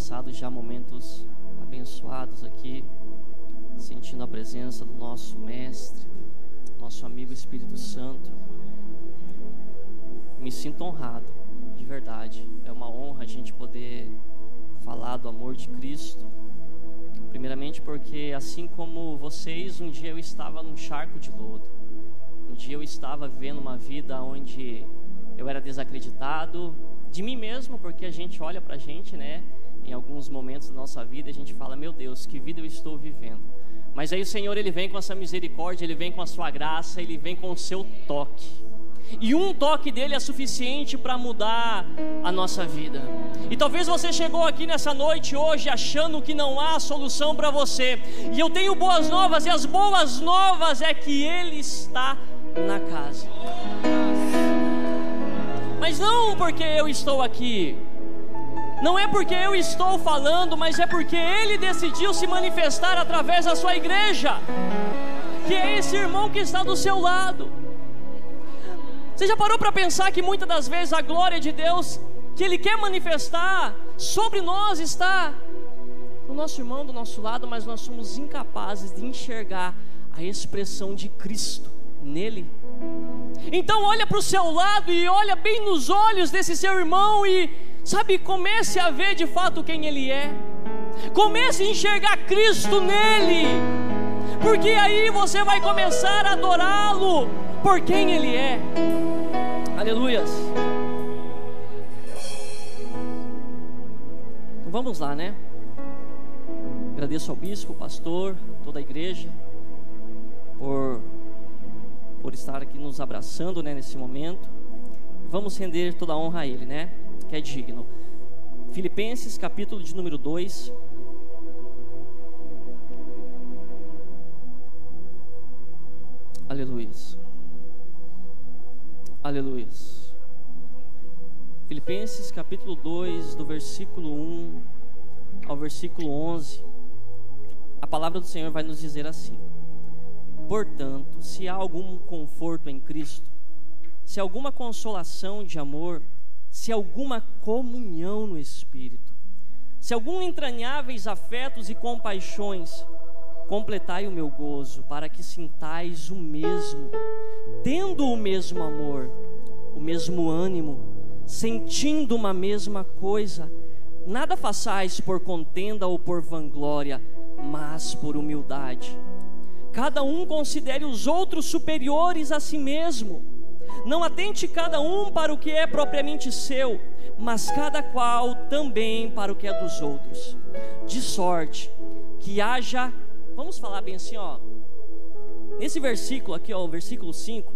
passado já momentos abençoados aqui, sentindo a presença do nosso Mestre, nosso amigo Espírito Santo. Me sinto honrado, de verdade. É uma honra a gente poder falar do amor de Cristo. Primeiramente porque, assim como vocês, um dia eu estava num charco de lodo. Um dia eu estava vivendo uma vida onde eu era desacreditado de mim mesmo, porque a gente olha pra gente, né, em alguns momentos da nossa vida, e a gente fala: meu Deus, que vida eu estou vivendo. Mas aí o Senhor, Ele vem com essa misericórdia, Ele vem com a sua graça, Ele vem com o seu toque. E um toque dele é suficiente para mudar a nossa vida. E talvez você chegou aqui nessa noite hoje achando que não há solução para você. E eu tenho boas novas, e as boas novas é que Ele está na casa. Mas não porque eu estou aqui, não é porque eu estou falando, mas é porque Ele decidiu se manifestar através da sua igreja, que é esse irmão que está do seu lado. Você já parou para pensar que muitas das vezes a glória de Deus que Ele quer manifestar sobre nós está no nosso irmão do nosso lado, mas nós somos incapazes de enxergar a expressão de Cristo nele? Então olha para o seu lado e olha bem nos olhos desse seu irmão e, sabe, comece a ver de fato quem ele é. Comece a enxergar Cristo nele, porque aí você vai começar a adorá-lo por quem Ele é. Aleluias. Então vamos lá, né? Agradeço ao bispo, pastor, toda a igreja por estar aqui nos abraçando, né, nesse momento. Vamos render toda a honra a Ele, né, que é digno. Filipenses, capítulo de número 2. Aleluias. Aleluias. Filipenses capítulo 2, do versículo 1 ao versículo 11. A palavra do Senhor vai nos dizer assim: portanto, se há algum conforto em Cristo, se há alguma consolação de amor, se há alguma comunhão no Espírito, se há algum entranháveis afetos e compaixões, completai o meu gozo, para que sintais o mesmo, tendo o mesmo amor, o mesmo ânimo, sentindo uma mesma coisa. Nada façais por contenda ou por vanglória, mas por humildade. Cada um considere os outros superiores a si mesmo. Não atente cada um para o que é propriamente seu, mas cada qual também para o que é dos outros. De sorte que haja... Vamos falar bem assim, ó. Nesse versículo aqui, ó, o versículo 5,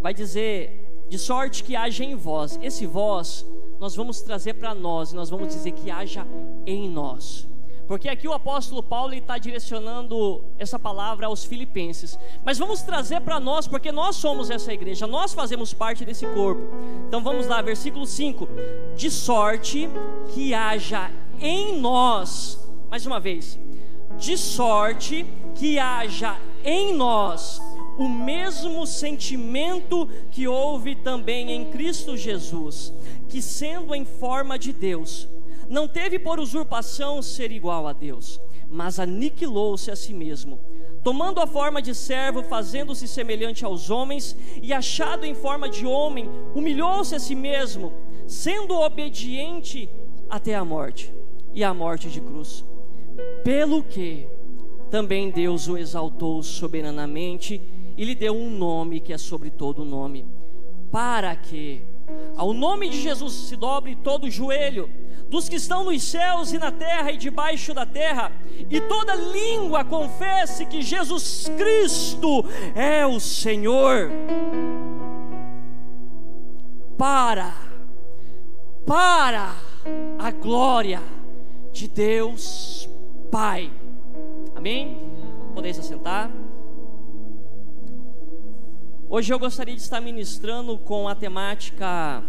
vai dizer: de sorte que haja em vós. Esse vós, nós vamos trazer para nós, e nós vamos dizer que haja em nós. Porque aqui o apóstolo Paulo está direcionando essa palavra aos filipenses. Mas vamos trazer para nós, porque nós somos essa igreja, nós fazemos parte desse corpo. Então vamos lá, versículo 5. De sorte que haja em nós, mais uma vez, de sorte que haja em nós o mesmo sentimento que houve também em Cristo Jesus, que sendo em forma de Deus, não teve por usurpação ser igual a Deus, mas aniquilou-se a si mesmo, tomando a forma de servo, fazendo-se semelhante aos homens, e achado em forma de homem, humilhou-se a si mesmo, sendo obediente até a morte, e a morte de cruz. Pelo que também Deus o exaltou soberanamente e lhe deu um nome que é sobre todo nome, para que ao nome de Jesus se dobre todo o joelho, dos que estão nos céus e na terra e debaixo da terra, e toda língua confesse que Jesus Cristo é o Senhor, para a glória de Deus Pai. Amém? Podeis assentar. Hoje eu gostaria de estar ministrando com a temática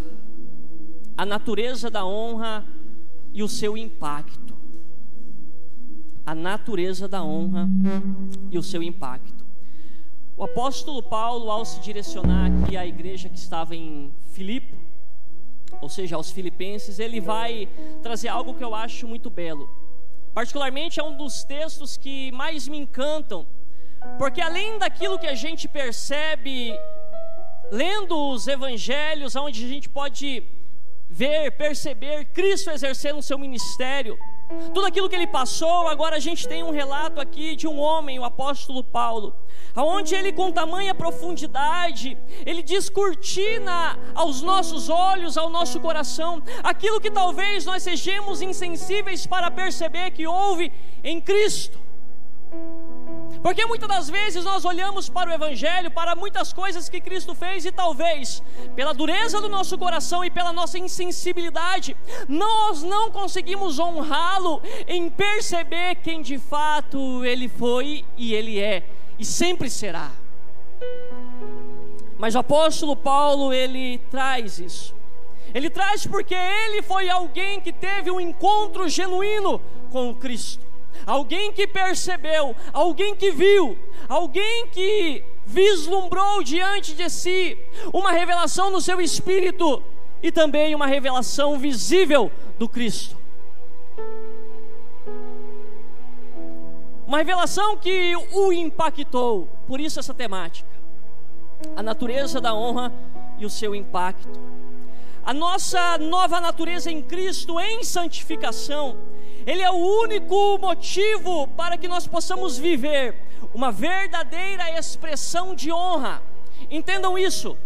a natureza da honra e o seu impacto. A natureza da honra e o seu impacto. O apóstolo Paulo, ao se direcionar aqui à igreja que estava em Filipe, ou seja, aos Filipenses, ele vai trazer algo que eu acho muito belo. Particularmente é um dos textos que mais me encantam, porque além daquilo que a gente percebe lendo os evangelhos, onde a gente pode ver, perceber Cristo exercendo o seu ministério, tudo aquilo que ele passou, agora a gente tem um relato aqui de um homem, o apóstolo Paulo, onde ele, com tamanha profundidade, ele descortina aos nossos olhos, ao nosso coração, aquilo que talvez nós sejamos insensíveis para perceber que houve em Cristo. Porque muitas das vezes nós olhamos para o Evangelho, para muitas coisas que Cristo fez, e talvez, pela dureza do nosso coração e pela nossa insensibilidade, nós não conseguimos honrá-lo em perceber quem de fato Ele foi e Ele é, e sempre será. Mas o apóstolo Paulo, ele traz isso. Ele traz porque ele foi alguém que teve um encontro genuíno com o Cristo. Alguém que percebeu, alguém que viu, alguém que vislumbrou diante de si uma revelação no seu espírito e também uma revelação visível do Cristo. Uma revelação que o impactou. Por isso essa temática, a natureza da honra e o seu impacto. A nossa nova natureza em Cristo, em santificação, Ele é o único motivo para que nós possamos viver uma verdadeira expressão de honra. Entendam isso,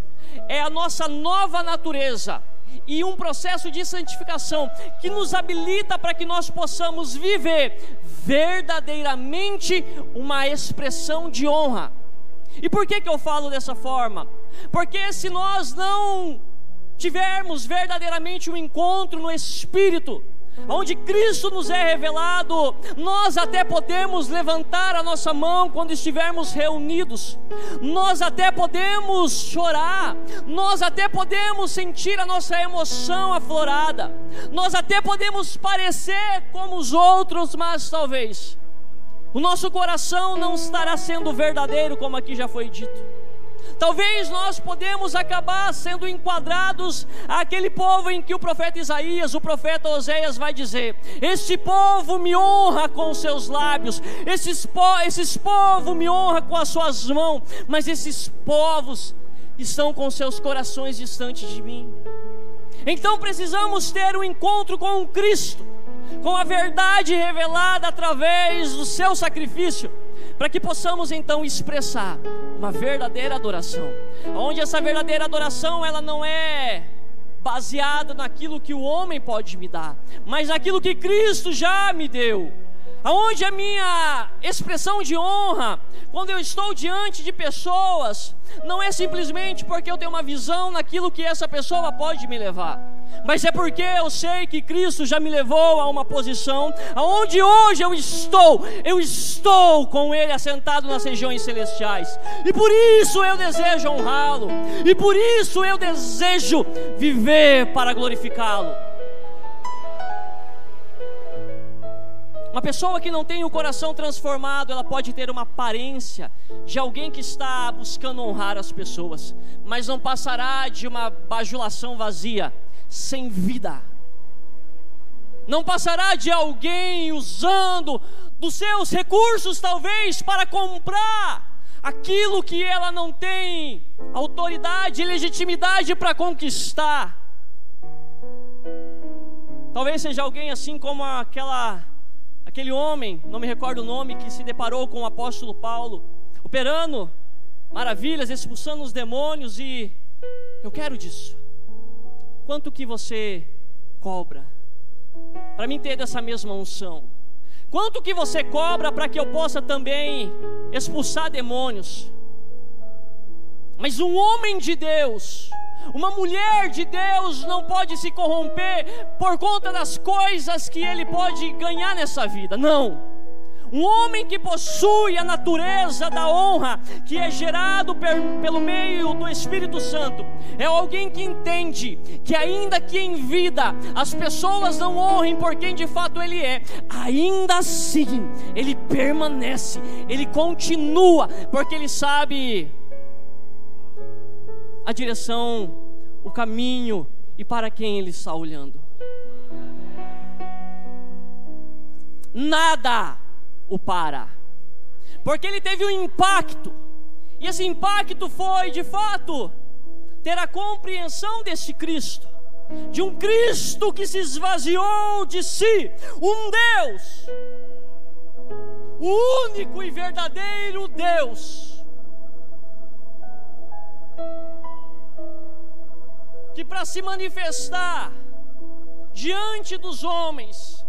é a nossa nova natureza e um processo de santificação que nos habilita para que nós possamos viver verdadeiramente uma expressão de honra. E por que eu falo dessa forma? Porque se nós não tivermos verdadeiramente um encontro no Espírito, onde Cristo nos é revelado, nós até podemos levantar a nossa mão quando estivermos reunidos, nós até podemos chorar, nós até podemos sentir a nossa emoção aflorada, nós até podemos parecer como os outros, mas talvez o nosso coração não estará sendo verdadeiro, como aqui já foi dito. Talvez nós podemos acabar sendo enquadrados àquele povo em que o profeta Isaías, o profeta Oséias vai dizer: este povo me honra com os seus lábios, esses povos me honram com as suas mãos, mas esses povos estão com seus corações distantes de mim. Então precisamos ter um encontro com Cristo, com a verdade revelada através do seu sacrifício, para que possamos então expressar uma verdadeira adoração, onde essa verdadeira adoração ela não é baseada naquilo que o homem pode me dar, mas naquilo que Cristo já me deu. Aonde a minha expressão de honra, quando eu estou diante de pessoas, não é simplesmente porque eu tenho uma visão naquilo que essa pessoa pode me levar, mas é porque eu sei que Cristo já me levou a uma posição aonde hoje eu estou com Ele assentado nas regiões celestiais, e por isso eu desejo honrá-lo, e por isso eu desejo viver para glorificá-lo. Uma pessoa que não tem o coração transformado, ela pode ter uma aparência de alguém que está buscando honrar as pessoas, mas não passará de uma bajulação vazia, sem vida. Não passará de alguém usando dos seus recursos, talvez, para comprar aquilo que ela não tem autoridade e legitimidade para conquistar. Talvez seja alguém assim como aquele homem, não me recordo o nome, que se deparou com o apóstolo Paulo, operando maravilhas, expulsando os demônios, e eu quero disso. Quanto que você cobra para mim ter dessa mesma unção? Quanto que você cobra para que eu possa também expulsar demônios? Mas um homem de Deus, uma mulher de Deus não pode se corromper por conta das coisas que ele pode ganhar nessa vida. Não. Um homem que possui a natureza da honra, que é gerado pelo meio do Espírito Santo, é alguém que entende que ainda que em vida as pessoas não honrem por quem de fato ele é, ainda assim ele permanece, ele continua, porque ele sabe a direção, o caminho e para quem Ele está olhando. Nada o para, porque Ele teve um impacto, e esse impacto foi, de fato, ter a compreensão desse Cristo, de um Cristo que se esvaziou de si, um Deus, o único e verdadeiro Deus, que para se manifestar diante dos homens,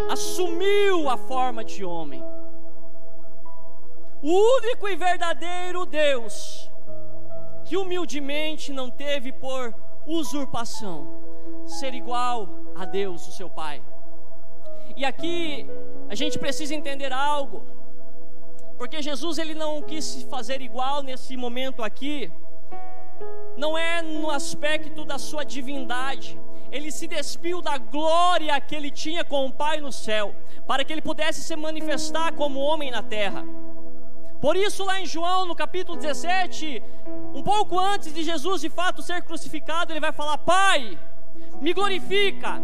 assumiu a forma de homem. O único e verdadeiro Deus, que humildemente não teve por usurpação ser igual a Deus, o seu Pai. E aqui a gente precisa entender algo, porque Jesus ele não quis se fazer igual nesse momento aqui, não é no aspecto da sua divindade. Ele se despiu da glória que ele tinha com o Pai no céu, para que ele pudesse se manifestar como homem na terra. Por isso lá em João, no capítulo 17, um pouco antes de Jesus de fato ser crucificado, ele vai falar: Pai, me glorifica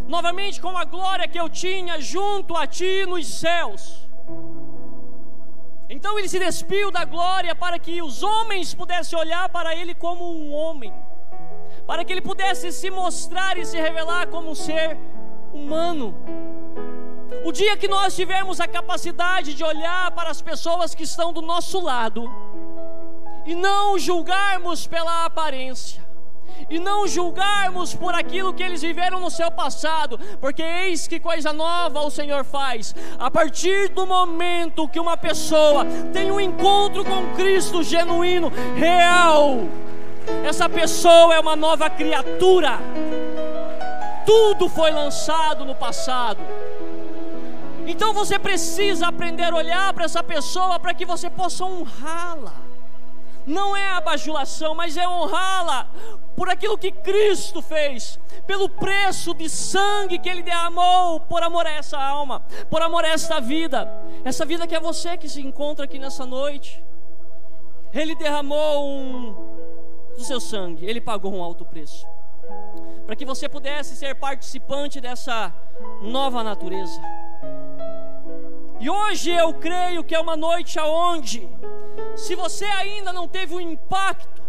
novamente com a glória que eu tinha junto a Ti nos céus. Então ele se despiu da glória para que os homens pudessem olhar para ele como um homem, para que ele pudesse se mostrar e se revelar como um ser humano. O dia que nós tivermos a capacidade de olhar para as pessoas que estão do nosso lado e não julgarmos pela aparência, e não julgarmos por aquilo que eles viveram no seu passado, porque eis que coisa nova o Senhor faz. A partir do momento que uma pessoa tem um encontro com Cristo genuíno, real, essa pessoa é uma nova criatura. Tudo foi lançado no passado. Então você precisa aprender a olhar para essa pessoa para que você possa honrá-la. Não é a bajulação, mas é honrá-la por aquilo que Cristo fez, pelo preço de sangue que Ele derramou por amor a essa alma, por amor a esta vida, essa vida que é você que se encontra aqui nessa noite. Ele derramou do seu sangue, Ele pagou um alto preço, para que você pudesse ser participante dessa nova natureza. E hoje eu creio que é uma noite aonde, se você ainda não teve um impacto,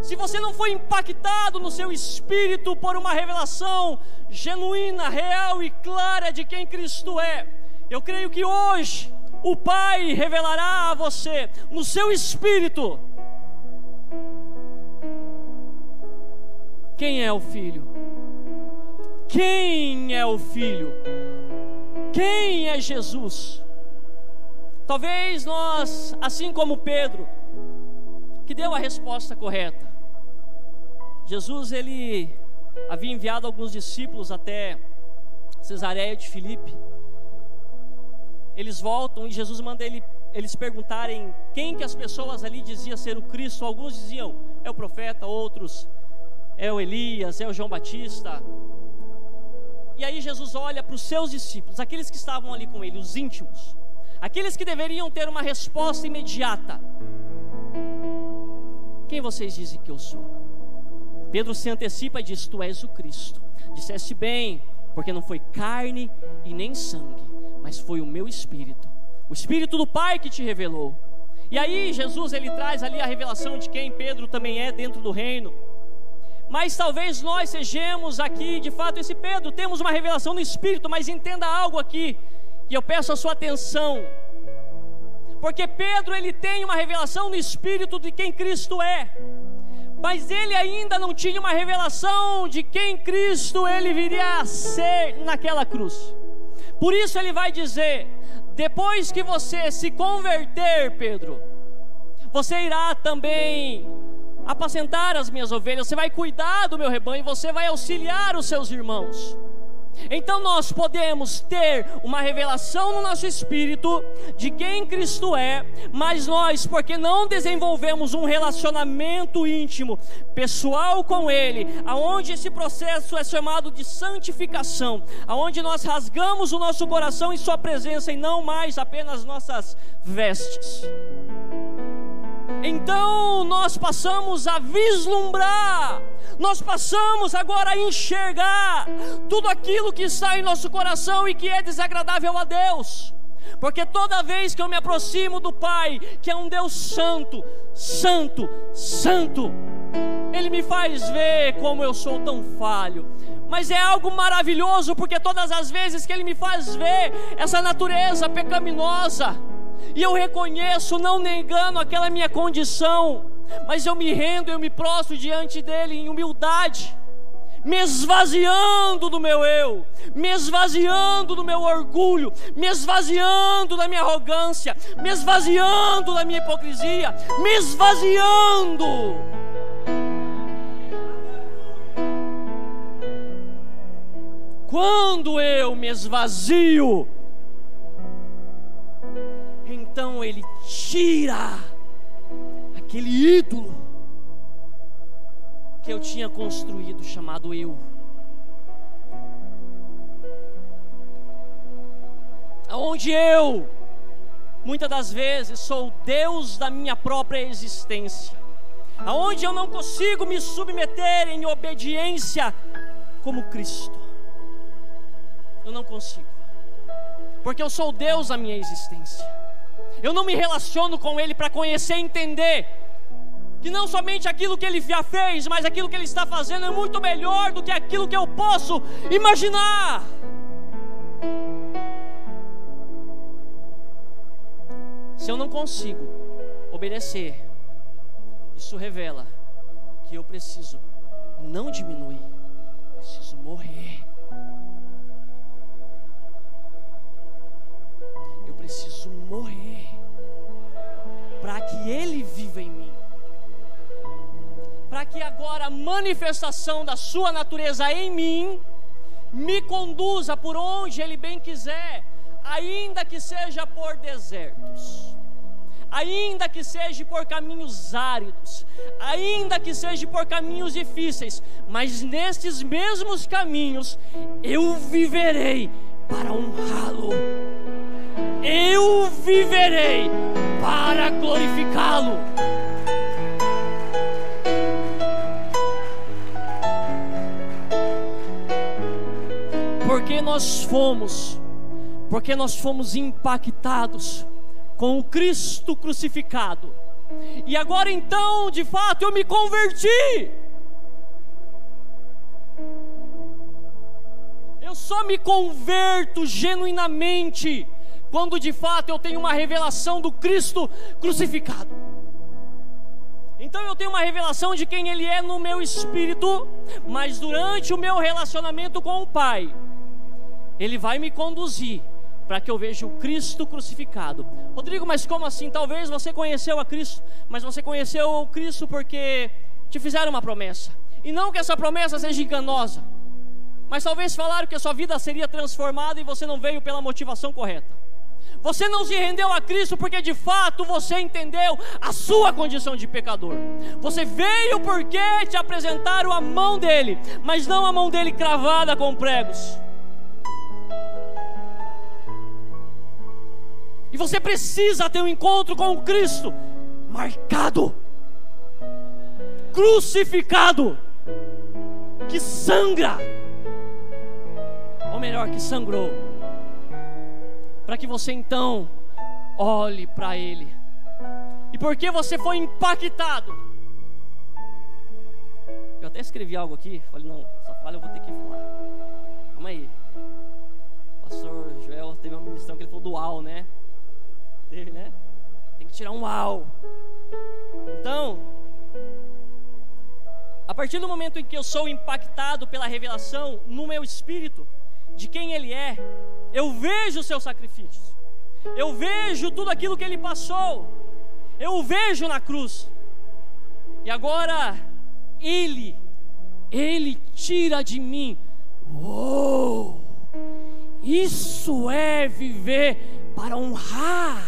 se você não foi impactado no seu espírito por uma revelação genuína, real e clara de quem Cristo é, eu creio que hoje o Pai revelará a você, no seu espírito, quem é o Filho. Quem é o Filho? Quem é Jesus? Talvez nós, assim como Pedro, que deu a resposta correta, Jesus ele havia enviado alguns discípulos até Cesareia de Filipe. Eles voltam e Jesus manda eles perguntarem quem que as pessoas ali diziam ser o Cristo. Alguns diziam é o profeta, outros é o Elias, é o João Batista. E aí Jesus olha para os seus discípulos, aqueles que estavam ali com ele, os íntimos, aqueles que deveriam ter uma resposta imediata: quem vocês dizem que eu sou? Pedro se antecipa e diz: tu és o Cristo. Disseste bem, porque não foi carne e nem sangue, mas foi o meu Espírito, o Espírito do Pai que te revelou. E aí Jesus ele traz ali a revelação de quem Pedro também é dentro do reino. Mas talvez nós sejamos aqui, de fato, esse Pedro, temos uma revelação no Espírito, mas entenda algo aqui, e eu peço a sua atenção, porque Pedro, ele tem uma revelação no Espírito de quem Cristo é, mas ele ainda não tinha uma revelação de quem Cristo ele viria a ser naquela cruz. Por isso ele vai dizer: depois que você se converter, Pedro, você irá também apacentar as minhas ovelhas, você vai cuidar do meu rebanho, você vai auxiliar os seus irmãos. Então nós podemos ter uma revelação no nosso espírito de quem Cristo é, mas nós, porque não desenvolvemos um relacionamento íntimo, pessoal com Ele, aonde esse processo é chamado de santificação, aonde nós rasgamos o nosso coração em Sua presença e não mais apenas nossas vestes. Então nós passamos a vislumbrar, nós passamos agora a enxergar tudo aquilo que está em nosso coração e que é desagradável a Deus. Porque toda vez que eu me aproximo do Pai, que é um Deus santo, santo, santo, Ele me faz ver como eu sou tão falho. Mas é algo maravilhoso, porque todas as vezes que Ele me faz ver essa natureza pecaminosa, e eu reconheço, não negando aquela minha condição, mas eu me rendo, eu me prostro diante dEle em humildade, me esvaziando do meu eu, me esvaziando do meu orgulho, me esvaziando da minha arrogância, me esvaziando da minha hipocrisia, me esvaziando. Quando eu me esvazio, então Ele tira aquele ídolo que eu tinha construído, chamado eu. Onde eu, muitas das vezes, sou Deus da minha própria existência, aonde eu não consigo me submeter em obediência como Cristo. Eu não consigo, porque eu sou Deus da minha existência. Eu não me relaciono com Ele para conhecer e entender que não somente aquilo que Ele já fez, mas aquilo que Ele está fazendo é muito melhor do que aquilo que eu posso imaginar. Se eu não consigo obedecer, isso revela que eu preciso não diminuir, preciso morrer. Eu preciso morrer para que Ele viva em mim, para que agora a manifestação da sua natureza em mim me conduza por onde Ele bem quiser, ainda que seja por desertos, ainda que seja por caminhos áridos, ainda que seja por caminhos difíceis, mas nestes mesmos caminhos eu viverei para honrá-lo, eu viverei para glorificá-lo. Porque nós fomos impactados com o Cristo crucificado, e agora então, de fato, eu me converti. Eu só me converto genuinamente quando de fato eu tenho uma revelação do Cristo crucificado. Então eu tenho uma revelação de quem Ele é no meu espírito, mas durante o meu relacionamento com o Pai, Ele vai me conduzir para que eu veja o Cristo crucificado. Rodrigo, mas como assim? Talvez você conheceu a Cristo, mas você conheceu o Cristo porque te fizeram uma promessa, e não que essa promessa seja enganosa, mas talvez falaram que a sua vida seria transformada e você não veio pela motivação correta. Você não se rendeu a Cristo porque de fato você entendeu a sua condição de pecador. Você veio porque te apresentaram a mão dele, mas não a mão dele cravada com pregos. E você precisa ter um encontro com o Cristo marcado, crucificado, que sangra, ou melhor, que sangrou, para que você então olhe para Ele. E porque você foi impactado, eu até escrevi algo aqui, falei, não, essa fala eu vou ter que falar. Calma aí. O pastor Joel teve uma ministração que ele falou do uau, né? Teve, né? Tem que tirar um uau. Então, a partir do momento em que eu sou impactado pela revelação no meu espírito de quem Ele é, eu vejo os seus sacrifícios, eu vejo tudo aquilo que Ele passou, eu o vejo na cruz. E agora Ele tira de mim. Uou! Isso é viver para honrar.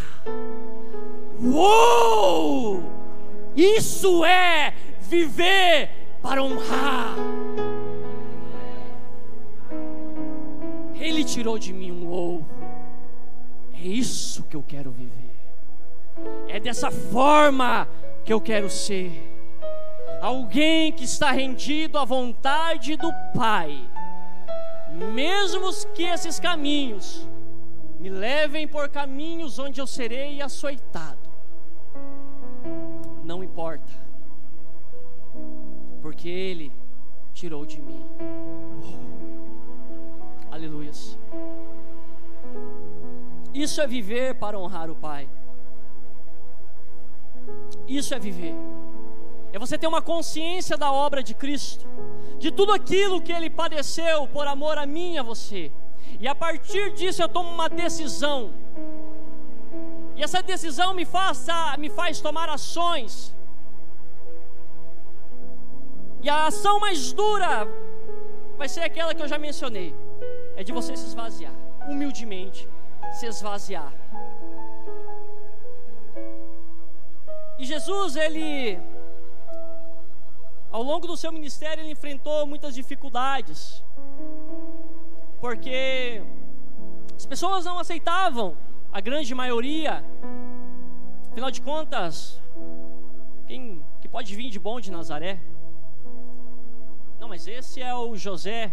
Uou! Isso é viver para honrar. Ele tirou de mim um uou. É isso que eu quero viver. É dessa forma que eu quero ser alguém que está rendido à vontade do Pai, mesmo que esses caminhos me levem por caminhos onde eu serei açoitado, não importa, porque Ele tirou de mim. Aleluias. Isso é viver para honrar o Pai. Isso é viver. É você ter uma consciência da obra de Cristo, de tudo aquilo que Ele padeceu por amor a mim e a você. E a partir disso eu tomo uma decisão. E essa decisão me faz tomar ações. E a ação mais dura vai ser aquela que eu já mencionei. É de você se esvaziar, humildemente se esvaziar. E Jesus, Ele, ao longo do seu ministério, Ele enfrentou muitas dificuldades, porque as pessoas não aceitavam, a grande maioria. Afinal de contas, quem que pode vir de bom de Nazaré? Não, mas esse é o José,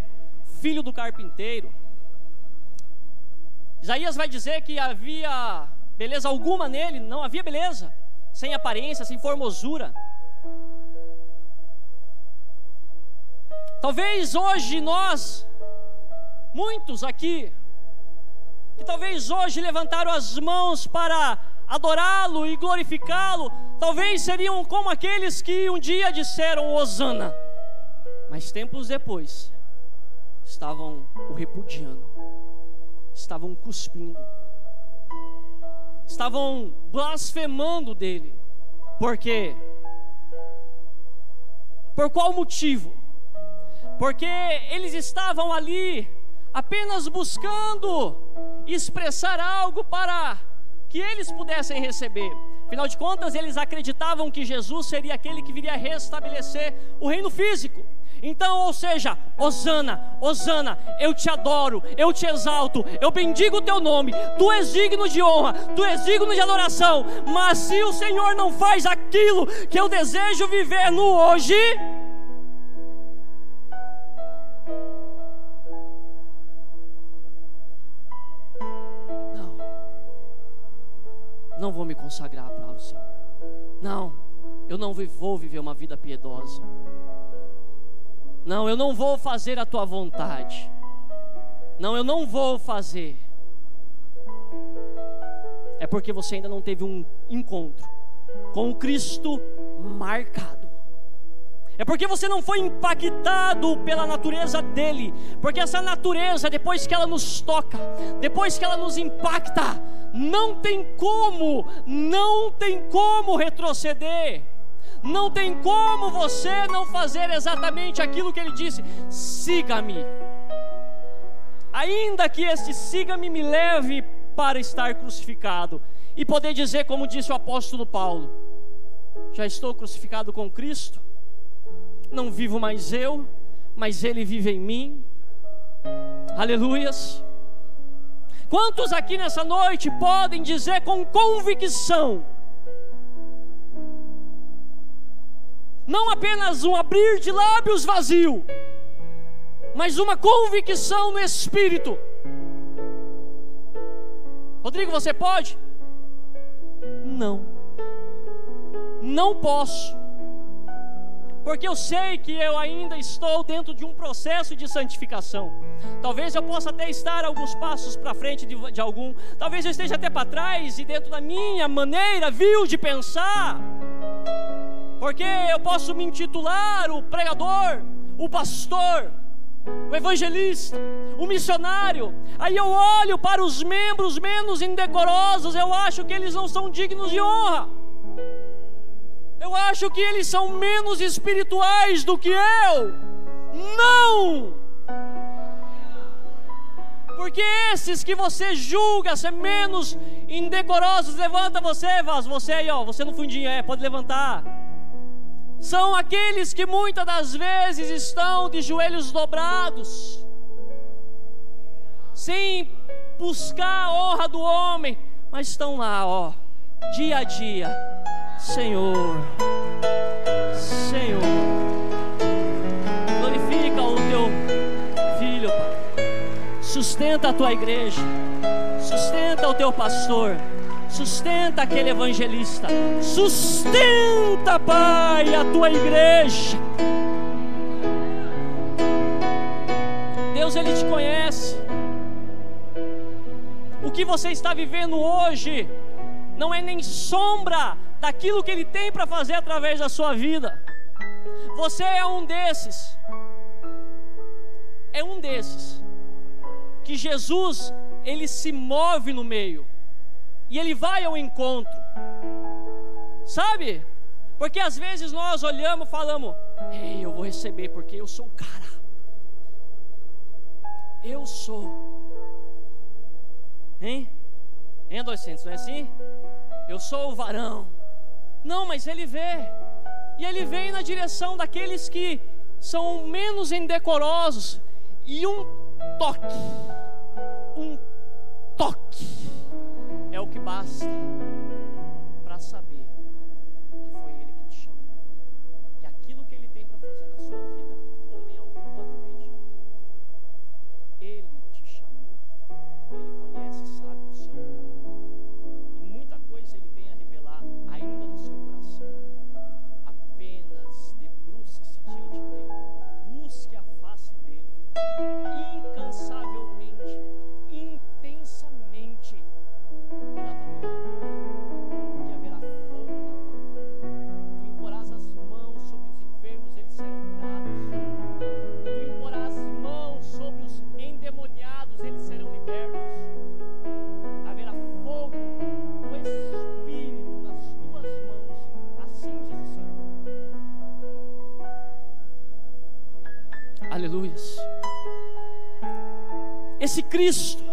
filho do carpinteiro. Isaías vai dizer que havia beleza alguma nele. Não havia beleza, sem aparência, sem formosura. Talvez hoje nós, muitos aqui, que talvez hoje levantaram as mãos para adorá-lo e glorificá-lo, talvez seriam como aqueles que um dia disseram Hosana, mas tempos depois estavam o repudiando, estavam cuspindo, estavam blasfemando dele. Por quê? Por qual motivo? Porque eles estavam ali apenas buscando expressar algo para que eles pudessem receber. Afinal de contas, eles acreditavam que Jesus seria aquele que viria restabelecer o reino físico. Então, ou seja, Hosana, Hosana, eu te adoro, eu te exalto, eu bendigo o teu nome, tu és digno de honra, tu és digno de adoração. Mas se o Senhor não faz aquilo que eu desejo viver no hoje, não vou me consagrar para o Senhor. Não, eu não vou viver uma vida piedosa. Não, eu não vou fazer a tua vontade. Não, eu não vou fazer. É porque você ainda não teve um encontro com o Cristo marcado. É porque você não foi impactado pela natureza dele. Porque essa natureza, depois que ela nos toca, depois que ela nos impacta, não tem como retroceder. Não tem como você não fazer exatamente aquilo que ele disse: siga-me. Ainda que este siga-me me leve para estar crucificado e poder dizer, como disse o apóstolo Paulo: já estou crucificado com Cristo, não vivo mais eu, mas Ele vive em mim. Aleluias. Quantos aqui nessa noite podem dizer com convicção, não apenas um abrir de lábios vazio, mas uma convicção no Espírito? Rodrigo, você pode? Não posso, porque eu sei que eu ainda estou dentro de um processo de santificação. Talvez eu possa até estar alguns passos para frente de algum, talvez eu esteja até para trás e dentro da minha maneira vil de pensar, porque eu posso me intitular o pregador, o pastor, o evangelista, o missionário. Aí eu olho para os membros menos indecorosos, eu acho que eles não são dignos de honra. Eu acho que eles são menos espirituais do que eu. Não! Porque esses que você julga ser menos indecorosos, levanta você, você aí, ó, você no fundinho, pode levantar. São aqueles que muitas das vezes estão de joelhos dobrados, sem buscar a honra do homem, mas estão lá, ó, dia a dia. Senhor, Senhor, glorifica o teu filho, Pai. Sustenta a tua igreja, sustenta o teu pastor, sustenta aquele evangelista, sustenta, Pai, a tua igreja. Deus, Ele te conhece. O que você está vivendo hoje não é nem sombra daquilo que Ele tem para fazer através da sua vida. Você é um desses. É um desses que Jesus, Ele se move no meio e Ele vai ao encontro. Sabe? Porque às vezes nós olhamos e falamos: ei, eu vou receber porque eu sou o cara. Eu sou. Hein? Hein, adolescentes, não é assim? Eu sou o varão. Não, mas Ele vê. E Ele vem na direção daqueles que são menos indecorosos. E um toque é o que basta para saber que foi Ele que te chamou. E aquilo que Ele tem para fazer na sua vida, homem algum pode impedir. Ele te chamou. Ele conhece, sabe o seu nome. E muita coisa Ele tem a revelar ainda no seu coração. Apenas debruce-se diante dEle. Busque a face dEle. Incansavelmente, intensamente. Na tua mão. Porque haverá fogo na tua mão. Tu imporás as mãos sobre os enfermos, eles serão curados. Tu imporás as mãos sobre os endemoniados, eles serão libertos. Haverá fogo do Espírito nas tuas mãos. Assim diz o Senhor. Aleluias. Esse Cristo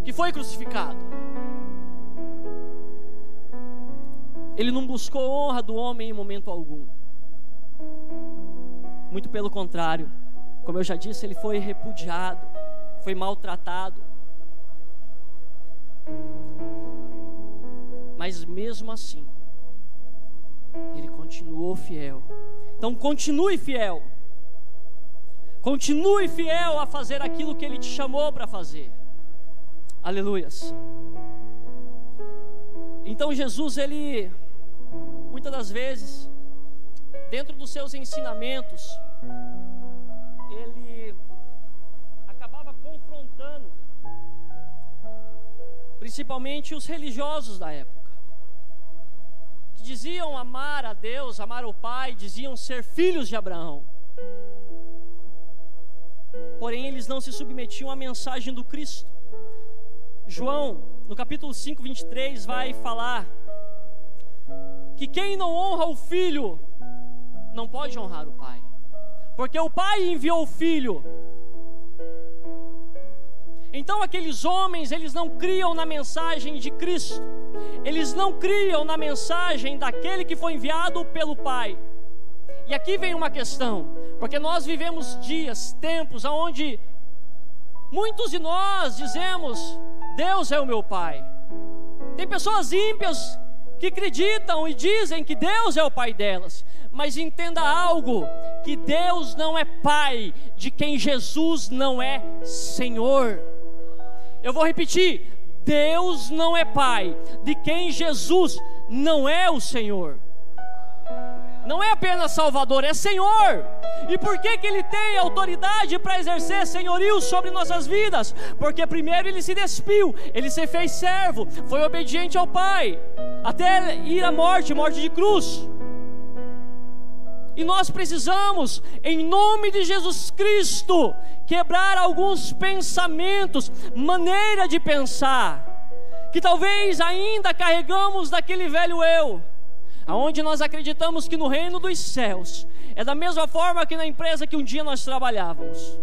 que foi crucificado, Ele não buscou honra do homem em momento algum. Muito pelo contrário, como eu já disse, Ele foi repudiado, foi maltratado. Mas mesmo assim, Ele continuou fiel. Então continue fiel. Continue fiel a fazer aquilo que Ele te chamou para fazer. Aleluias. Então Jesus, Ele, muitas das vezes, dentro dos seus ensinamentos, Ele acabava confrontando, principalmente os religiosos da época, que diziam amar a Deus, amar o Pai, diziam ser filhos de Abraão. Porém, eles não se submetiam à mensagem do Cristo. João, no capítulo 5, 23, vai falar que quem não honra o Filho não pode honrar o Pai, porque o Pai enviou o Filho. Então aqueles homens, eles não criam na mensagem de Cristo, eles não criam na mensagem daquele que foi enviado pelo Pai. E aqui vem uma questão, porque nós vivemos dias, tempos, onde muitos de nós dizemos: Deus é o meu Pai. Tem pessoas ímpias que acreditam e dizem que Deus é o Pai delas. Mas entenda algo, que Deus não é Pai de quem Jesus não é Senhor. Eu vou repetir: Deus não é Pai de quem Jesus não é o Senhor. Não é apenas Salvador, é Senhor. E por que Ele tem autoridade para exercer senhorio sobre nossas vidas? Porque primeiro Ele se despiu, Ele se fez servo, foi obediente ao Pai, até ir à morte de cruz. E nós precisamos, em nome de Jesus Cristo, quebrar alguns pensamentos, maneira de pensar, que talvez ainda carregamos daquele velho eu, aonde nós acreditamos que no reino dos céus é da mesma forma que na empresa que um dia nós trabalhávamos.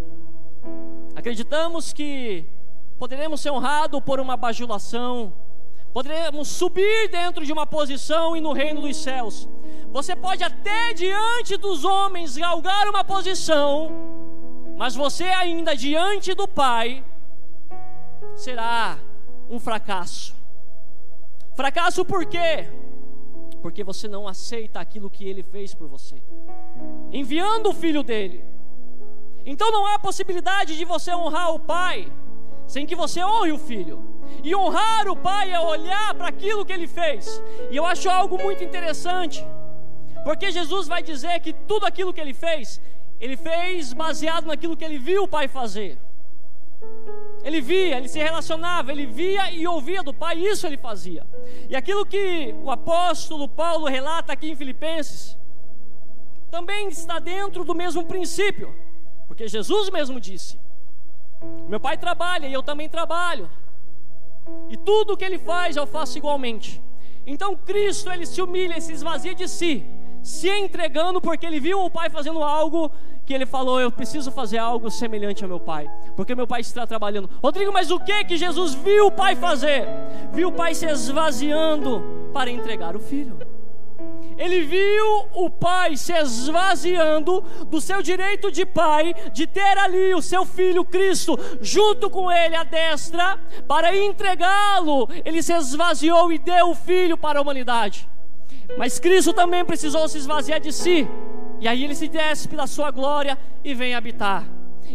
Acreditamos que poderemos ser honrados por uma bajulação, poderemos subir dentro de uma posição e no reino dos céus. Você pode até diante dos homens galgar uma posição, mas você ainda diante do Pai será um fracasso. Fracasso por quê? Porque você não aceita aquilo que Ele fez por você, enviando o Filho dele. Então não há possibilidade de você honrar o Pai sem que você honre o Filho. E honrar o Pai é olhar para aquilo que Ele fez. E eu acho algo muito interessante, porque Jesus vai dizer que tudo aquilo que Ele fez baseado naquilo que Ele viu o Pai fazer. Ele via, Ele se relacionava, Ele via e ouvia do Pai, isso Ele fazia. E aquilo que o apóstolo Paulo relata aqui em Filipenses também está dentro do mesmo princípio, porque Jesus mesmo disse: meu Pai trabalha e eu também trabalho, e tudo o que Ele faz eu faço igualmente. Então Cristo, Ele se humilha, Ele se esvazia de si, se entregando, porque Ele viu o Pai fazendo algo que Ele falou: eu preciso fazer algo semelhante ao meu Pai, porque meu Pai está trabalhando. Rodrigo, mas o que Jesus viu o Pai fazer? Viu o Pai se esvaziando para entregar o Filho. Ele viu o Pai se esvaziando do seu direito de Pai, de ter ali o seu Filho Cristo junto com Ele à destra, para entregá-lo. Ele se esvaziou e deu o Filho para a humanidade. Mas Cristo também precisou se esvaziar de si, e aí Ele se despe da sua glória e vem habitar.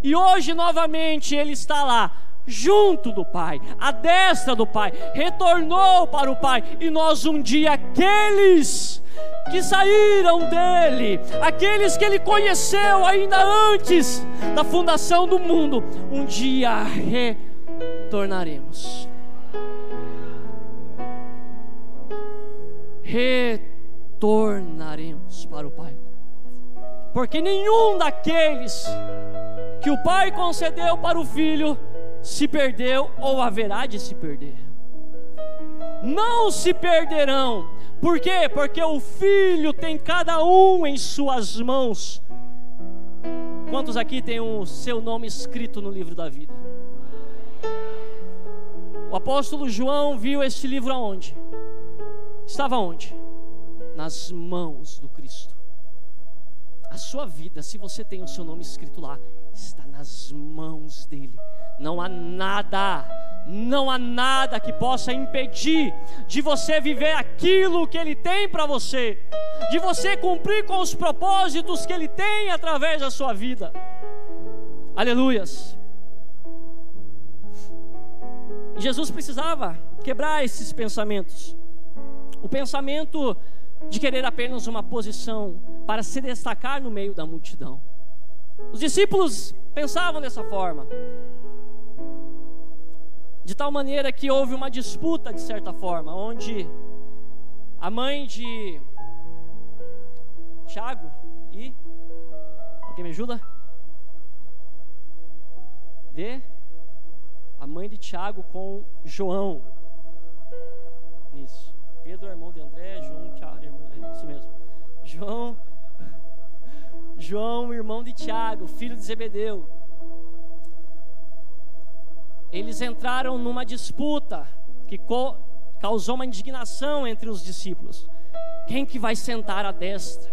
E hoje novamente Ele está lá, junto do Pai, à destra do Pai, retornou para o Pai. E nós um dia, aqueles que saíram dele, aqueles que Ele conheceu ainda antes da fundação do mundo, um dia retornaremos. Retornaremos para o Pai, porque nenhum daqueles que o Pai concedeu para o Filho se perdeu ou haverá de se perder. Não se perderão. Por quê? Porque o Filho tem cada um em suas mãos. Quantos aqui tem o seu nome escrito no livro da vida? O apóstolo João viu este livro aonde? Estava onde? Nas mãos do Cristo. A sua vida, se você tem o seu nome escrito lá, está nas mãos dele. Não há nada que possa impedir de você viver aquilo que Ele tem para você, de você cumprir com os propósitos que Ele tem através da sua vida. Aleluias. Jesus precisava quebrar esses pensamentos. O pensamento de querer apenas uma posição para se destacar no meio da multidão. Os discípulos pensavam dessa forma, de tal maneira que houve uma disputa, de certa forma, onde a mãe de Tiago e... alguém me ajuda? A mãe de Tiago com João. Isso. Pedro, irmão de André, João, Tiago, irmão, é isso mesmo. João, irmão de Tiago, filho de Zebedeu. Eles entraram numa disputa que causou uma indignação entre os discípulos. Quem que vai sentar à destra?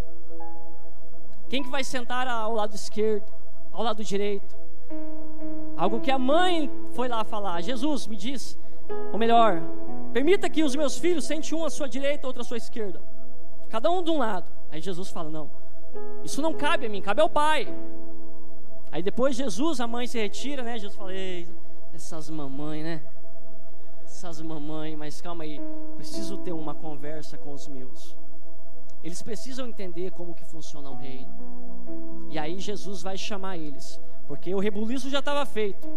Quem que vai sentar ao lado esquerdo? Ao lado direito? Algo que a mãe foi lá falar. Jesus, me diz, ou melhor, permita que os meus filhos sentem um à sua direita, outro à sua esquerda, cada um de um lado. Aí Jesus fala: não, isso não cabe a mim, cabe ao Pai. Aí depois Jesus, a mãe se retira, né? Jesus fala: ei, essas mamães, né? Essas mamães, mas calma aí, preciso ter uma conversa com os meus. Eles precisam entender como que funciona o reino. E aí Jesus vai chamar eles, porque o rebuliço já estava feito.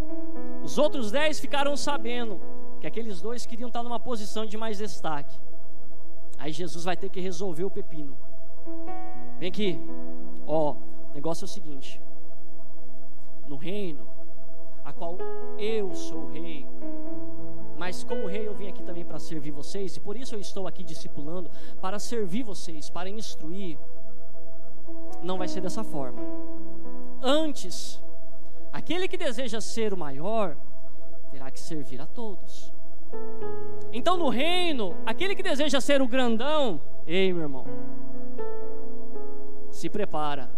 Os outros 10 ficaram sabendo que aqueles 2 queriam estar numa posição de mais destaque. Aí Jesus vai ter que resolver o pepino. Vem aqui, o negócio é o seguinte: no reino a qual eu sou o rei, mas como rei eu vim aqui também para servir vocês, e por isso eu estou aqui discipulando, para servir vocês, para instruir. Não vai ser dessa forma. Antes, aquele que deseja ser o maior terá que servir a todos. Então no reino, aquele que deseja ser o grandão, ei meu irmão, se prepara,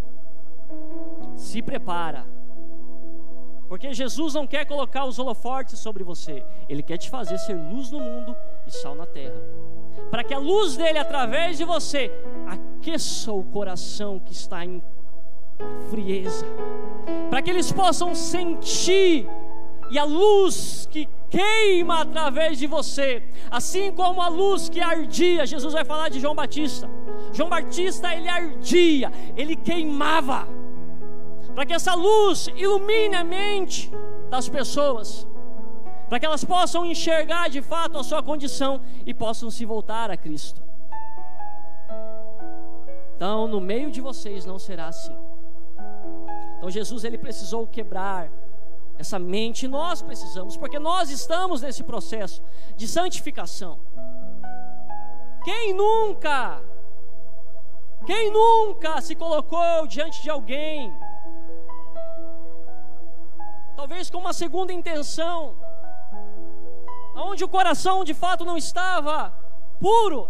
Porque Jesus não quer colocar os holofortes sobre você. Ele quer te fazer ser luz no mundo e sal na terra. Para que a luz dele, através de você, aqueça o coração que está em frieza. Para que eles possam sentir, e a luz que queima através de você, assim como a luz que ardia. Jesus vai falar de João Batista. João Batista, ele ardia, ele queimava, para que essa luz ilumine a mente das pessoas, para que elas possam enxergar de fato a sua condição e possam se voltar a Cristo. Então, no meio de vocês não será assim. Então Jesus, ele precisou quebrar essa mente, e nós precisamos, porque nós estamos nesse processo de santificação. Quem nunca se colocou diante de alguém, talvez com uma segunda intenção, onde o coração de fato não estava puro,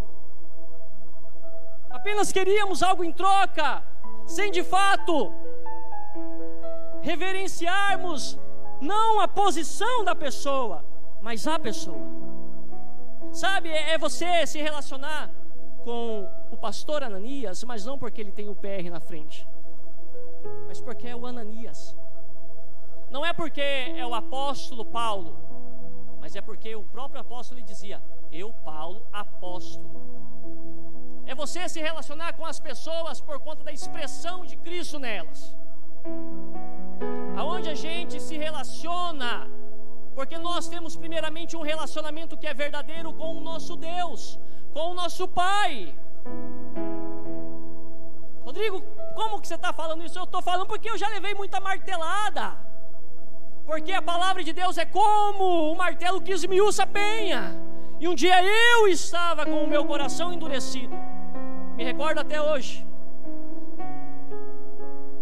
apenas queríamos algo em troca, sem de fato reverenciarmos não a posição da pessoa, mas a pessoa. Sabe, é você se relacionar com o pastor Ananias, mas não porque ele tem o PR na frente, mas porque é o Ananias. Não é porque é o apóstolo Paulo, mas é porque o próprio apóstolo lhe dizia: eu, Paulo, apóstolo. É você se relacionar com as pessoas por conta da expressão de Cristo nelas. Aonde a gente se relaciona, porque nós temos primeiramente um relacionamento que é verdadeiro com o nosso Deus, com o nosso Pai. Rodrigo, como que você está falando isso? Eu estou falando porque eu já levei muita martelada, porque a palavra de Deus é como o martelo que esmiuça a penha. E um dia eu estava com o meu coração endurecido, me recordo até hoje,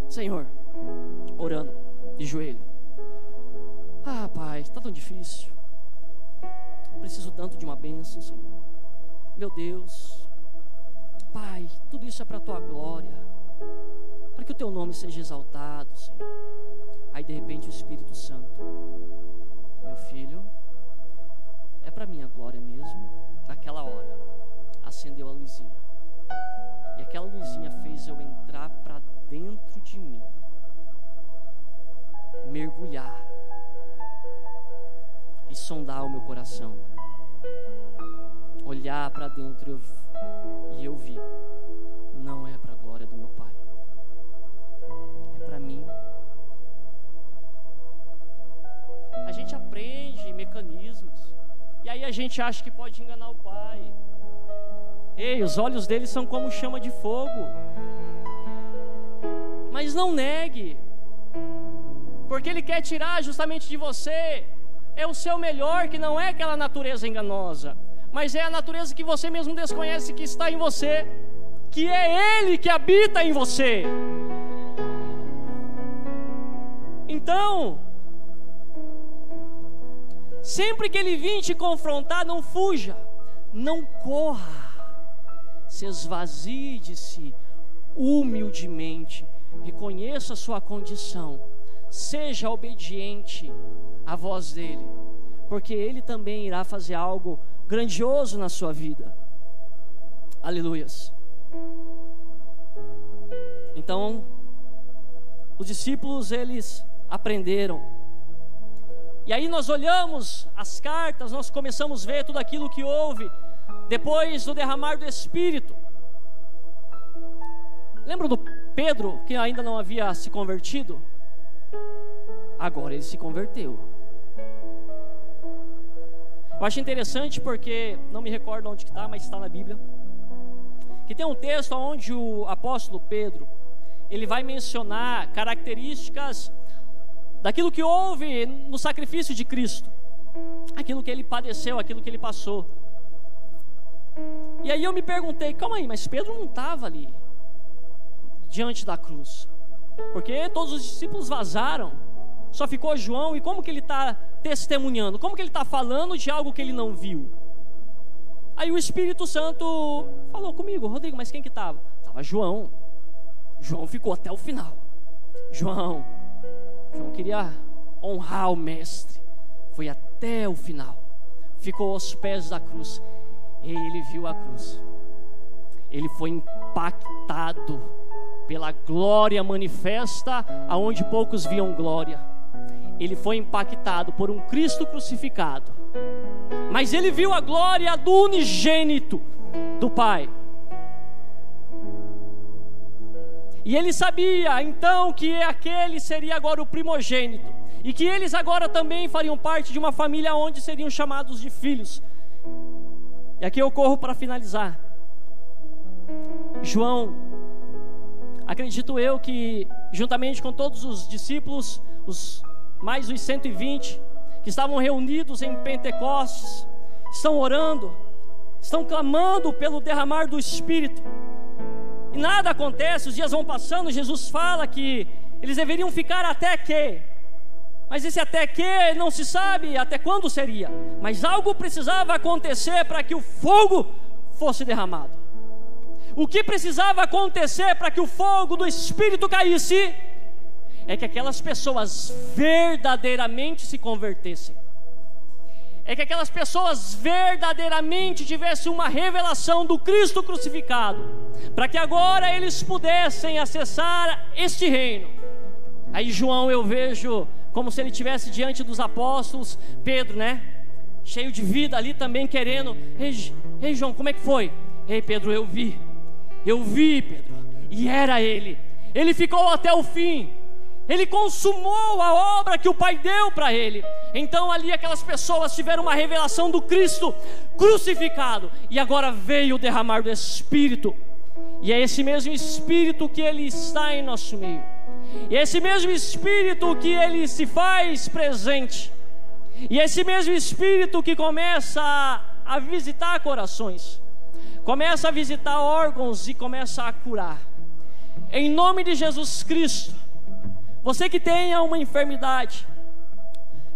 Senhor, orando de joelho: ah, Pai, está tão difícil, preciso tanto de uma bênção, Senhor. Meu Deus, Pai, tudo isso é para a Tua glória, para que o Teu nome seja exaltado, Senhor. Aí de repente o Espírito Santo: meu filho, é para minha glória mesmo. Naquela hora acendeu a luzinha, e aquela luzinha fez eu entrar para dentro de mim, mergulhar e sondar o meu coração, olhar para dentro, e eu vi: não é para a glória do meu Pai, é para mim. A gente aprende mecanismos, e aí a gente acha que pode enganar o Pai. Ei, os olhos dele são como chama de fogo. Mas não negue, porque ele quer tirar justamente de você é o seu melhor, que não é aquela natureza enganosa, mas é a natureza que você mesmo desconhece que está em você, que é ele que habita em você. Então, sempre que ele vir te confrontar, não fuja, não corra, se esvazie de si humildemente, reconheça a sua condição, seja obediente à voz dele, porque ele também irá fazer algo grandioso na sua vida. Aleluias. Então, os discípulos, eles aprenderam. E aí nós olhamos as cartas, nós começamos a ver tudo aquilo que houve depois do derramar do Espírito. Lembra do Pedro, que ainda não havia se convertido? Agora ele se converteu. Eu acho interessante porque, não me recordo onde que está, mas está na Bíblia, que tem um texto onde o apóstolo Pedro, ele vai mencionar características daquilo que houve no sacrifício de Cristo, aquilo que ele padeceu, aquilo que ele passou. E aí eu me perguntei: calma aí, mas Pedro não estava ali diante da cruz, porque todos os discípulos vazaram, só ficou João, e como que ele está testemunhando? Como que ele está falando de algo que ele não viu? Aí o Espírito Santo falou comigo: Rodrigo, mas quem que estava? Estava João. João ficou até o final. João queria honrar o Mestre. Foi até o final, ficou aos pés da cruz. E ele viu a cruz. Ele foi impactado pela glória manifesta, aonde poucos viam glória. Ele foi impactado por um Cristo crucificado, mas ele viu a glória do unigênito do Pai. E ele sabia então que aquele seria agora o primogênito, e que eles agora também fariam parte de uma família onde seriam chamados de filhos. E aqui eu corro para finalizar. João, acredito eu que juntamente com todos os discípulos, mais os 120 que estavam reunidos em Pentecostes, estão orando, estão clamando pelo derramar do Espírito, e nada acontece. Os dias vão passando, Jesus fala que eles deveriam ficar até que, mas esse até que não se sabe até quando seria, mas algo precisava acontecer para que o fogo fosse derramado. O que precisava acontecer para que o fogo do Espírito caísse é que aquelas pessoas verdadeiramente se convertessem, é que aquelas pessoas verdadeiramente tivessem uma revelação do Cristo crucificado, para que agora eles pudessem acessar este reino. Aí João, eu vejo como se ele estivesse diante dos apóstolos, Pedro, né, cheio de vida ali também, querendo, ei João, como é que foi? Ei Pedro, eu vi Pedro, e era ele ficou até o fim, ele consumou a obra que o Pai deu para ele. Então ali aquelas pessoas tiveram uma revelação do Cristo crucificado, e agora veio o derramar do Espírito, e é esse mesmo Espírito que Ele está em nosso meio, e é esse mesmo Espírito que Ele se faz presente, e é esse mesmo Espírito que começa a visitar corações, começa a visitar órgãos e começa a curar. Em nome de Jesus Cristo, você que tenha uma enfermidade,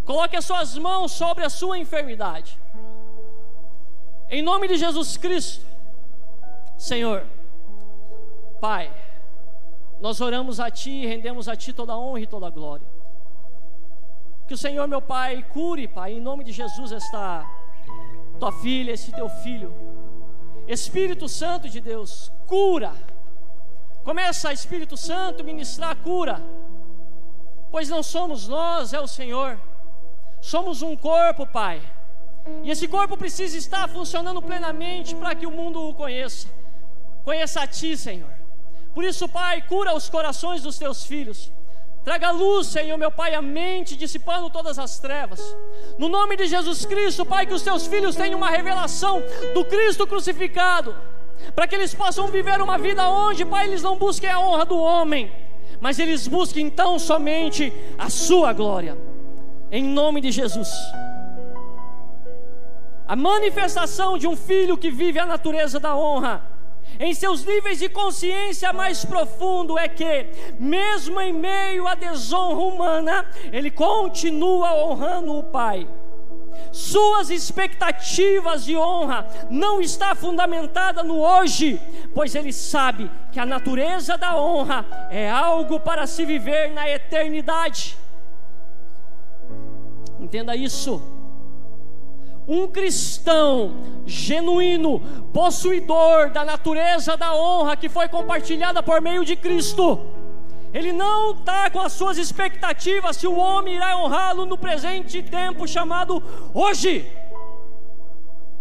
coloque as suas mãos sobre a sua enfermidade. Em nome de Jesus Cristo, Senhor, Pai, nós oramos a Ti e rendemos a Ti toda a honra e toda a glória. Que o Senhor, meu Pai, cure, Pai, em nome de Jesus, esta Tua filha, esse Teu filho. Espírito Santo de Deus, cura. Começa, Espírito Santo, ministrar a cura, pois não somos nós, é o Senhor. Somos um corpo, Pai, e esse corpo precisa estar funcionando plenamente para que o mundo o conheça a Ti, Senhor. Por isso, Pai, cura os corações dos Teus filhos, traga luz, Senhor, meu Pai, à mente, dissipando todas as trevas. No nome de Jesus Cristo, Pai, que os Teus filhos tenham uma revelação do Cristo crucificado, para que eles possam viver uma vida onde, Pai, eles não busquem a honra do homem, mas eles busquem então somente a Sua glória. Em nome de Jesus. A manifestação de um filho que vive a natureza da honra, em seus níveis de consciência mais profundo, é que, mesmo em meio à desonra humana, ele continua honrando o Pai. Suas expectativas de honra não está fundamentada no hoje, pois ele sabe que a natureza da honra é algo para se viver na eternidade. Entenda isso. Um cristão genuíno, possuidor da natureza da honra que foi compartilhada por meio de Cristo, ele não está com as suas expectativas se o homem irá honrá-lo no presente tempo chamado hoje.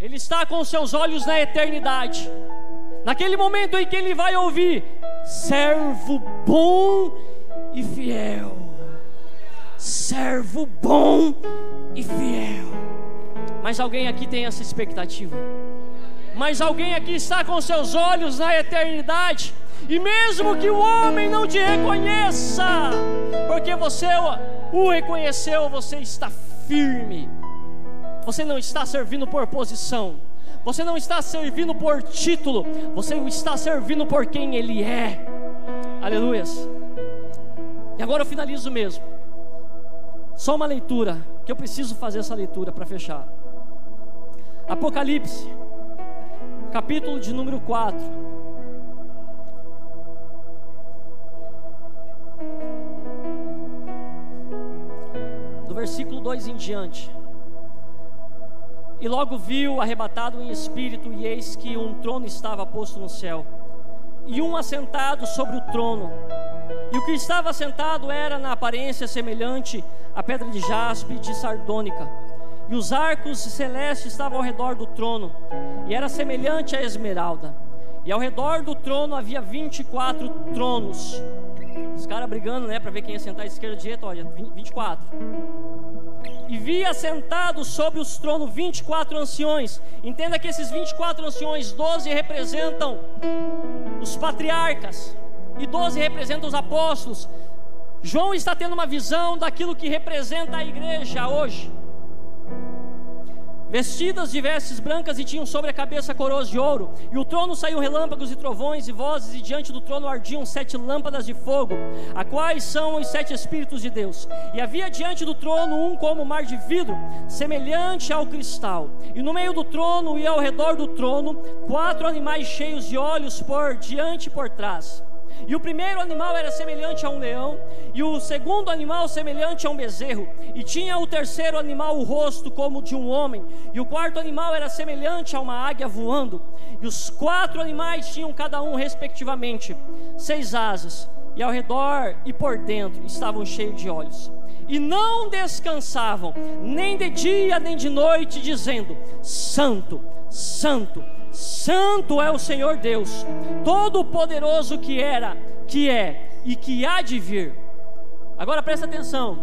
Ele está com seus olhos na eternidade, naquele momento em que ele vai ouvir: servo bom e fiel, servo bom e fiel. Mas alguém aqui tem essa expectativa? Mas alguém aqui está com seus olhos na eternidade? E mesmo que o homem não te reconheça, porque você o reconheceu, você está firme. Você não está servindo por posição, você não está servindo por título, você está servindo por quem Ele é. Aleluias. E agora eu finalizo mesmo. Só uma leitura, que eu preciso fazer essa leitura para fechar. Apocalipse, capítulo de número 4. versículo 2 em diante. E logo viu, arrebatado em espírito, e eis que um trono estava posto no céu, e um assentado sobre o trono. E o que estava assentado era na aparência semelhante a pedra de jaspe e de sardônica. E os arcos celestes estavam ao redor do trono, e era semelhante a esmeralda. E ao redor do trono havia 24 tronos. Os caras brigando, né, para ver quem ia sentar à esquerda ou à direita. Olha, 24. E via sentados sobre os tronos 24 anciões. Entenda que esses 24 anciões, 12 representam os patriarcas e 12 representam os apóstolos. João está tendo uma visão daquilo que representa a igreja hoje. Vestidas de vestes brancas, e tinham sobre a cabeça coroas de ouro. E o trono saiu relâmpagos e trovões e vozes, e diante do trono ardiam 7 lâmpadas de fogo, a quais são os 7 Espíritos de Deus. E havia diante do trono um como mar de vidro, semelhante ao cristal. E no meio do trono e ao redor do trono 4 animais cheios de olhos por diante e por trás. E o primeiro animal era semelhante a um leão, e o segundo animal semelhante a um bezerro, e tinha o terceiro animal o rosto como de um homem, e o quarto animal era semelhante a uma águia voando. E os 4 animais tinham cada um respectivamente 6 asas, e ao redor e por dentro estavam cheios de olhos. E não descansavam, nem de dia nem de noite, dizendo: Santo, Santo, Santo é o Senhor Deus, Todo-Poderoso, que era, que é e que há de vir. Agora presta atenção.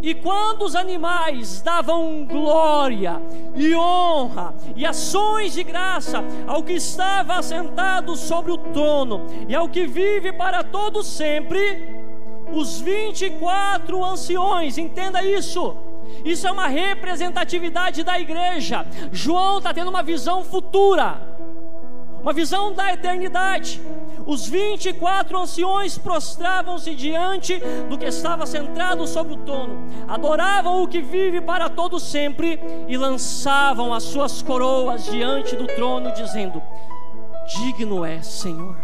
E quando os animais davam glória e honra e ações de graça ao que estava assentado sobre o trono e ao que vive para todo sempre, os 24 anciões, entenda isso. Isso é uma representatividade da igreja. João está tendo uma visão futura, uma visão da eternidade. Os 24 anciões prostravam-se diante do que estava sentado sobre o trono, adoravam o que vive para todo sempre e lançavam as suas coroas diante do trono, dizendo: Digno é, Senhor,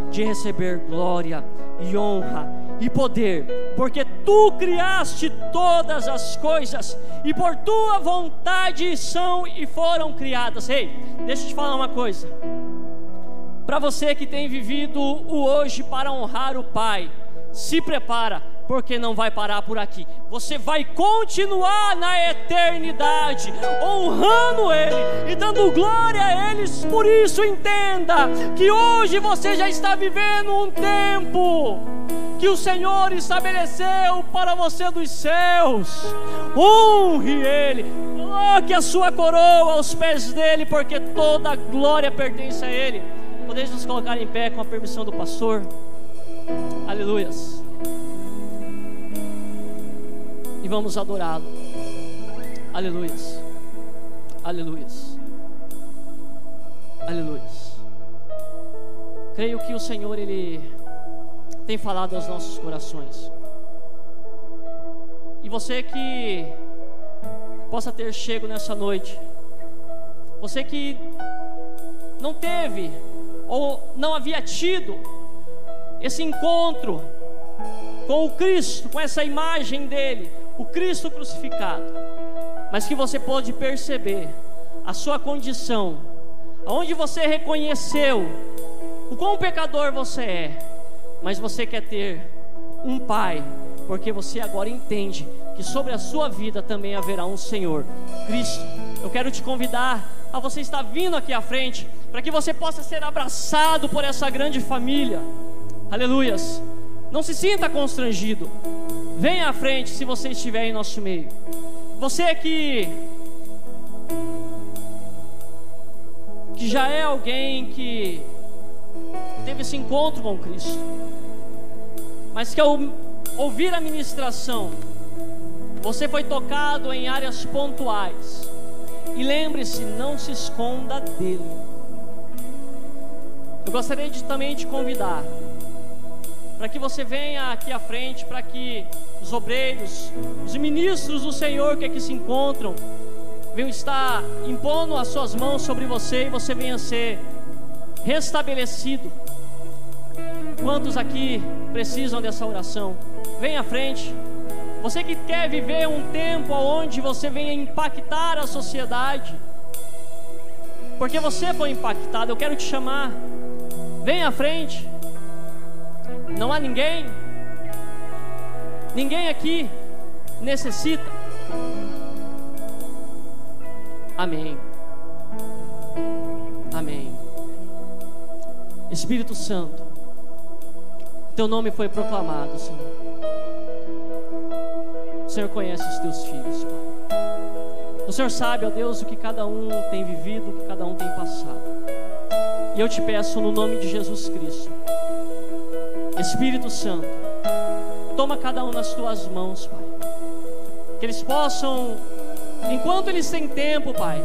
de receber glória e honra e poder, porque Tu criaste todas as coisas, e por Tua vontade são e foram criadas. Ei, deixa eu te falar uma coisa. Para você que tem vivido o hoje para honrar o Pai, se prepara, porque não vai parar por aqui. Você vai continuar na eternidade, honrando Ele e dando glória a Eles. Por isso entenda que hoje você já está vivendo um tempo que o Senhor estabeleceu para você dos céus. Honre Ele, coloque a sua coroa aos pés dEle, porque toda a glória pertence a Ele. Podemos nos colocar em pé com a permissão do pastor. Aleluias. E vamos adorá-lo. Aleluias. Aleluias. Aleluias. Creio que o Senhor, Ele tem falado aos nossos corações. E você que possa ter chego nessa noite, você que não teve ou não havia tido esse encontro com o Cristo, com essa imagem dele, o Cristo crucificado, mas que você pode perceber a sua condição, aonde você reconheceu o quão pecador você é, mas você quer ter um Pai, porque você agora entende que sobre a sua vida também haverá um Senhor, Cristo. Eu quero te convidar a você estar vindo aqui à frente, para que você possa ser abraçado por essa grande família. Aleluias. Não se sinta constrangido. Venha à frente se você estiver em nosso meio. Você que já é alguém que teve esse encontro com Cristo, mas que ao ouvir a ministração, você foi tocado em áreas pontuais. E lembre-se, não se esconda dele. Eu gostaria de também te convidar para que você venha aqui à frente, para que os obreiros, os ministros do Senhor que aqui se encontram, venham estar impondo as suas mãos sobre você e você venha ser restabelecido. Quantos aqui precisam dessa oração? Venha à frente, Você que quer viver um tempo onde você venha impactar a sociedade, porque você foi impactado, eu quero te chamar. Vem à frente. Não há ninguém aqui necessita. Amém. Amém. Espírito Santo, teu nome foi proclamado, Senhor. O Senhor conhece os teus filhos, Pai. O Senhor sabe, ó Deus, o que cada um tem vivido, o que cada um tem passado. E eu te peço no nome de Jesus Cristo, Espírito Santo, toma cada um nas tuas mãos, Pai. Que eles possam, enquanto eles têm tempo, Pai,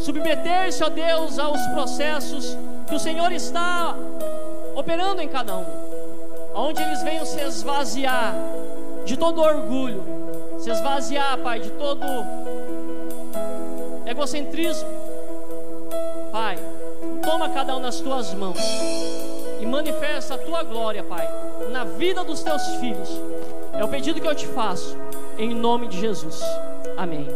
submeter-se, ó Deus, aos processos que o Senhor está operando em cada um, onde eles venham se esvaziar de todo orgulho, se esvaziar, Pai, de todo egocentrismo. Pai, toma cada um nas tuas mãos e manifesta a tua glória, Pai, na vida dos teus filhos. É o pedido que eu te faço, em nome de Jesus. Amém.